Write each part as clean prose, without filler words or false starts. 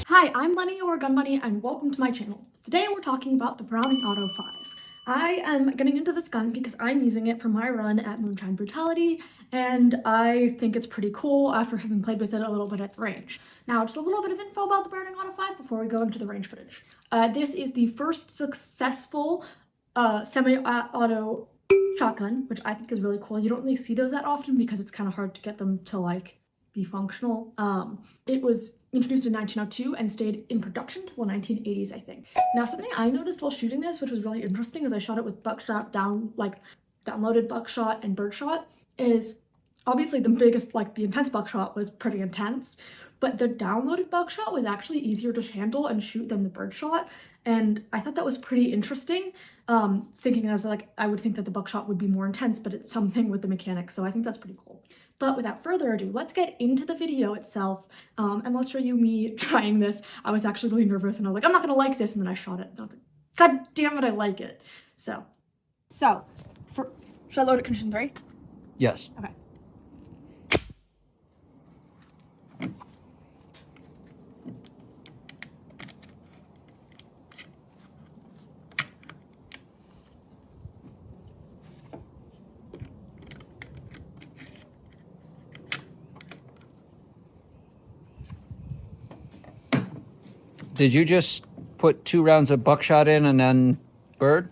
Hi, I'm Bunny or GunBunny and welcome to my channel. Today we're talking about the Browning Auto 5. I am getting into this gun because I'm using it for my run at Moonshine Brutality and I think it's pretty cool after having played with it a little bit at the range. Now just a little bit of info about the Browning Auto 5 before we go into the range footage. This is the first successful semi-auto shotgun, which I think is really cool. You don't really see those that often because it's kind of hard to get them to like be functional. It was introduced in 1902 and stayed in production till the 1980s, I think. Now, something I noticed while shooting this, which was really interesting, as I shot it with buckshot downloaded buckshot and birdshot, is obviously the intense buckshot was pretty intense, but the downloaded buckshot was actually easier to handle and shoot than the birdshot. And I thought that was pretty interesting. Thinking as like, I would think that the buckshot would be more intense, but it's something with the mechanics. So I think that's pretty cool. But without further ado, let's get into the video itself. And let's show you me trying this. I was actually really nervous and I was like, I'm not gonna like this. And then I shot it and I was like, God damn it, I like it. So should I load it condition 3? Yes. Okay. Did you just put 2 rounds of buckshot in and then bird?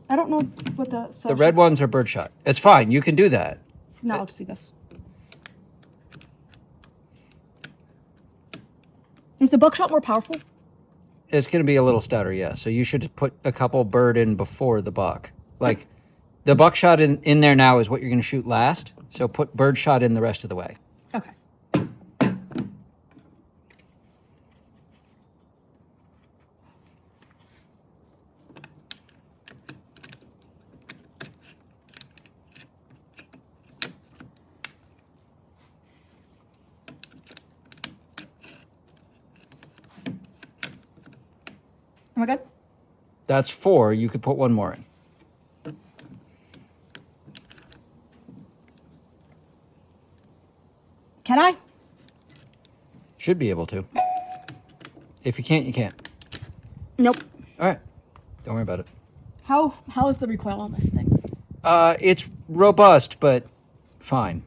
I don't know what the red ones are birdshot. It's fine. You can do that. No, I'll just see this. Is the buckshot more powerful? It's going to be a little stouter, yeah. So you should put a couple bird in before the buck. Like, the buckshot in there now is what you're going to shoot last. So put birdshot in the rest of the way. Okay. Am I good? That's 4. You could put 1 more in. Can I? Should be able to. If you can't, you can't. Nope. All right. Don't worry about it. How is the recoil on this thing? It's robust, but fine.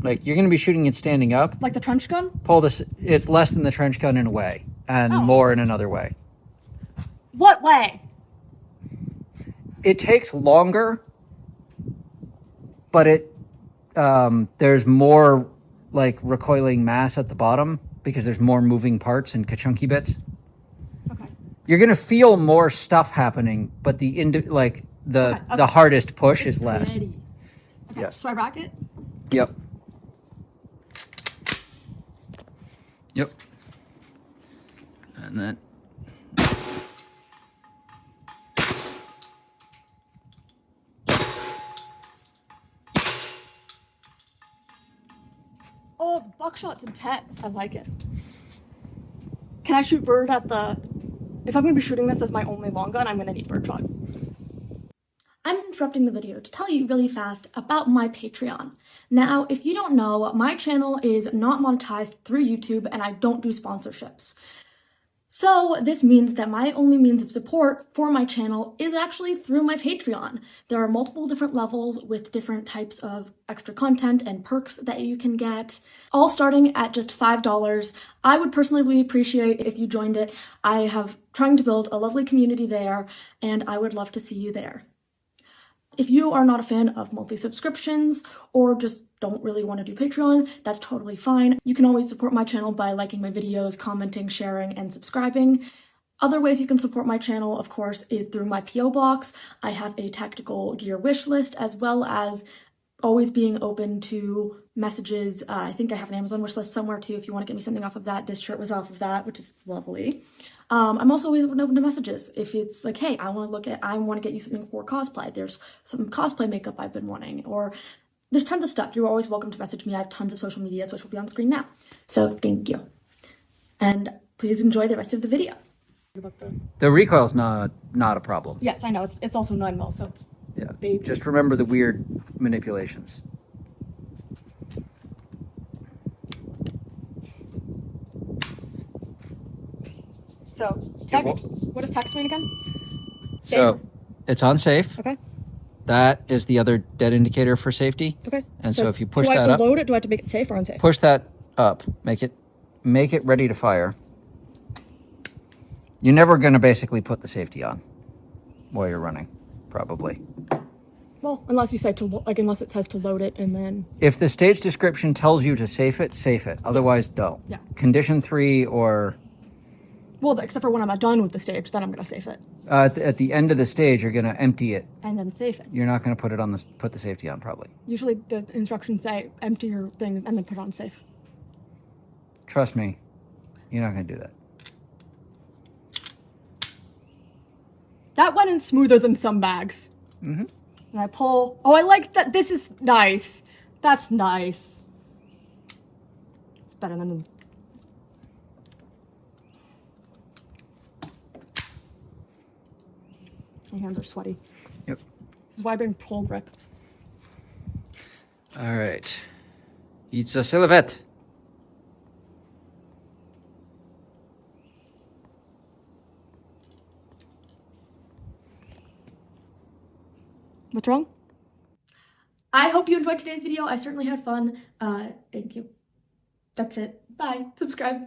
Like, you're going to be shooting it standing up. Like the trench gun? Pull this. It's less than the trench gun in a way, and more in another way. What way? It takes longer, but there's more like recoiling mass at the bottom because there's more moving parts and ka-chunky bits. Okay. You're gonna feel more stuff happening, but the hardest push is less. Okay. Yes. So I rack it? Yep. Yep. And then. Oh, the buckshot's intense. I like it. Can I shoot bird at the... If I'm going to be shooting this as my only long gun, I'm going to need birdshot. I'm interrupting the video to tell you really fast about my Patreon. Now, if you don't know, my channel is not monetized through YouTube and I don't do sponsorships. So this means that my only means of support for my channel is actually through my Patreon. There are multiple different levels with different types of extra content and perks that you can get, all starting at just $5. I would personally really appreciate if you joined it. I have trying to build a lovely community there, and I would love to see you there. If you are not a fan of monthly subscriptions or just don't really want to do Patreon, that's totally fine. You can always support my channel by liking my videos, commenting, sharing, and subscribing. Other ways you can support my channel, of course, is through my P.O. box. I have a tactical gear wish list, as well as always being open to messages. I think I have an Amazon wish list somewhere too if you want to get me something off of that. This shirt was off of that, which is lovely. I'm also always open to messages. If it's like, hey, I want to get you something for cosplay. There's some cosplay makeup I've been wanting, or there's tons of stuff. You're always welcome to message me. I have tons of social medias, which will be on screen now. So thank you. And please enjoy the rest of the video. The recoil's not a problem. Yes, I know. It's also 9mm, so it's baby. Just remember the weird manipulations. So text. What does text mean again? Safe? So it's on safe. Okay. That is the other dead indicator for safety. Okay. And so if you push do I that have up, to load it? Do I have to make it safe or unsafe? push that up, make it ready to fire. You're never going to basically put the safety on while you're running, probably. Well, unless you say unless it says to load it and then. If the stage description tells you to safe it, safe it. Otherwise, don't. Yeah. Condition 3 or. Well, except for when I'm done with the stage, then I'm gonna safe it. At the end of the stage, you're going to empty it. And then safe it. You're not going to put it on put the safety on, probably. Usually the instructions say empty your thing and then put it on safe. Trust me, you're not going to do that. That went in smoother than some bags. Mm-hmm. And I pull. Oh, I like that. This is nice. That's nice. It's better than. My hands are sweaty. Yep. This is why I bring pull grip. All right. It's a silhouette. What's wrong? I hope you enjoyed today's video. I certainly had fun. Thank you. That's it. Bye. Subscribe.